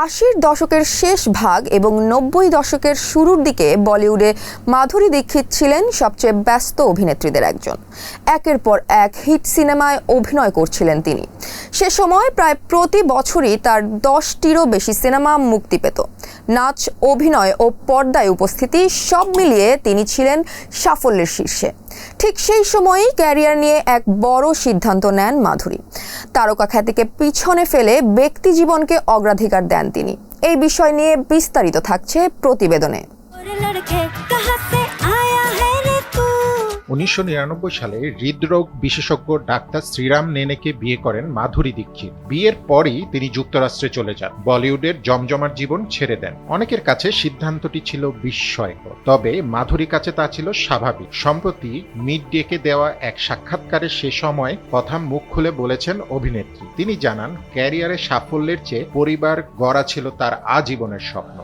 আশির দশকের শেষ ভাগ এবং ৯০ দশকের শুরুর দিকে বলিউডে মাধুরী দীক্ষিত ছিলেন সবচেয়ে ব্যস্ত অভিনেত্রীদের একজন। একের পর এক হিট সিনেমায় অভিনয় করছিলেন তিনি। সে সময় প্রায় প্রতি বছরই তার 10টিরও বেশি সিনেমা মুক্তি পেত। নাচ, অভিনয় ও পর্দায় উপস্থিতি সব মিলিয়ে তিনি ছিলেন সাফল্যের শীর্ষে। ঠিক সেই সময়ই ক্যারিয়ার নিয়ে এক বড় সিদ্ধান্ত নেন মাধুরী। তারকা খ্যাতিকে পিছনে ফেলে ব্যক্তি জীবনকে অগ্রাধিকার দেন তিনি। এই বিষয় নিয়ে বিস্তারিত থাকছে প্রতিবেদনে। 1999 সালে হৃদরোগ বিশেষজ্ঞ ডাক্তার শ্রীরাম নেনেকে বিয়ে করেন মাধুরী দীক্ষিত। বিয়ের পরই তিনি যুক্তরাষ্ট্রে চলে যান, বলিউডের জমজমার জীবন ছেড়ে দেন। অনেকের কাছে সিদ্ধান্তটি ছিল বিস্ময়কর, তবে মাধুরীর কাছে তা ছিল স্বাভাবিক। সম্প্রতি মিড ডেকে দেওয়া এক সাক্ষাৎকারে সে সময় কথা মুখ খুলে বলেছেন অভিনেত্রী। তিনি জানান, ক্যারিয়ারে সাফল্যের চেয়ে পরিবার গড়া ছিল তার আজীবনের স্বপ্ন।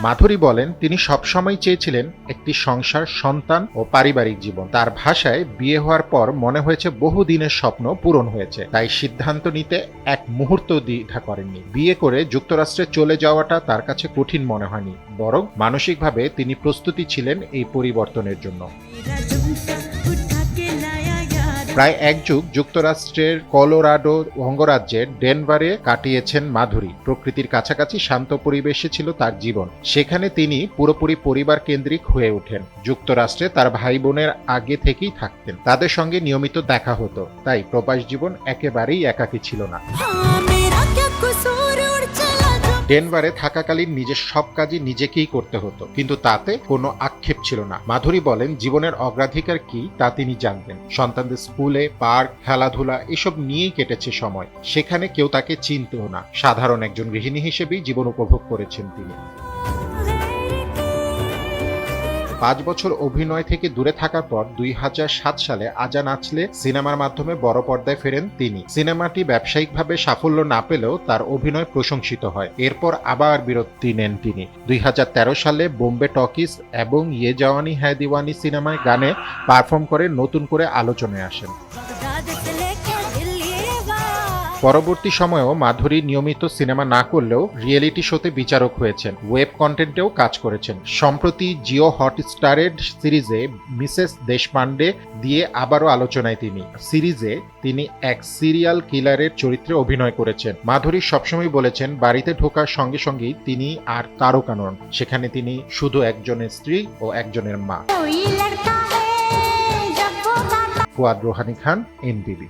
মাধুরী বলেন, তিনি সবসময় চেয়েছিলেন একটি সংসার, সন্তান ও পারিবারিক জীবন। তার ভাষায়, বিয়ে হওয়ার পর মনে হয়েছে বহুদিনের স্বপ্ন পূরণ হয়েছে, তাই সিদ্ধান্ত নিতে এক মুহূর্ত দ্বিধা করেননি। বিয়ে করে যুক্তরাষ্ট্রে চলে যাওয়াটা তার কাছে কঠিন মনে হয়নি, বরং মানসিকভাবে তিনি প্রস্তুতি ছিলেন এই পরিবর্তনের জন্য। প্রায় এক যুগ যুক্তরাষ্ট্রের কলোরাডো অঙ্গরাজ্যের ডেনভারে কাটিয়েছেন মাধুরী। প্রকৃতির কাছাকাছি শান্ত পরিবেশে ছিল তার জীবন। সেখানে তিনি পুরোপুরি পরিবার কেন্দ্রিক হয়ে ওঠেন। যুক্তরাষ্ট্রে তার ভাই বোনের আগে থেকেই থাকতেন, তাদের সঙ্গে নিয়মিত দেখা হতো, তাই প্রবাস জীবন একেবারেই একাকী ছিল না। ডেনভারে থাকাকালীন নিজের সব কাজই নিজেকেই করতে হতো, কিন্তু তাতে কোনো আক্ষেপ ছিল না। মাধুরী বলেন, জীবনের অগ্রাধিকার কি তা তিনি জানতেন। সন্তানদের স্কুলে, পার্ক, খেলাধুলা এসব নিয়েই কেটেছে সময়। সেখানে কেউ তাকে চিনতেও না। সাধারণ একজন গৃহিণী হিসেবেই জীবন উপভোগ করেছেন তিনি। 5 বছর অভিনয় থেকে দূরে থাকার পর 2007 সালে আজা নাচলে সিনেমার মাধ্যমে বড় পর্দায় ফেরেন তিনি। সিনেমাটি ব্যবসায়িকভাবে সাফল্য না পেলেও তার অভিনয় প্রশংসিত হয়। এরপর আবার বিরতি নেন তিনি। 2013 সালে বোম্বে টকিজ এবং ইয়ে জওয়ানি হ্যায় দিওয়ানি সিনেমায় গানে পারফর্ম করে নতুন করে আলোচনায় আসেন। পরবর্তী সময়েও মাধুরী নিয়মিত সিনেমা না করলেও রিয়েলিটি শোতে বিচারক হয়েছেন, ওয়েব কন্টেন্টেও কাজ করেছেন। সম্প্রতি জিও হটস্টারের সিরিজে মিসেস দেশপান্ডে দিয়ে আবারও আলোচনায় তিনি। সিরিজে তিনি এক সিরিয়াল কিলারের চরিত্রে অভিনয় করেছেন। মাধুরী সবসময় বলেছেন, বাড়িতে ঢোকার সঙ্গে সঙ্গেই তিনি আর তারকা নন, সেখানে তিনি শুধু একজনের স্ত্রী ও একজনের মা। ফুয়াদ রোহানী খান, NTV।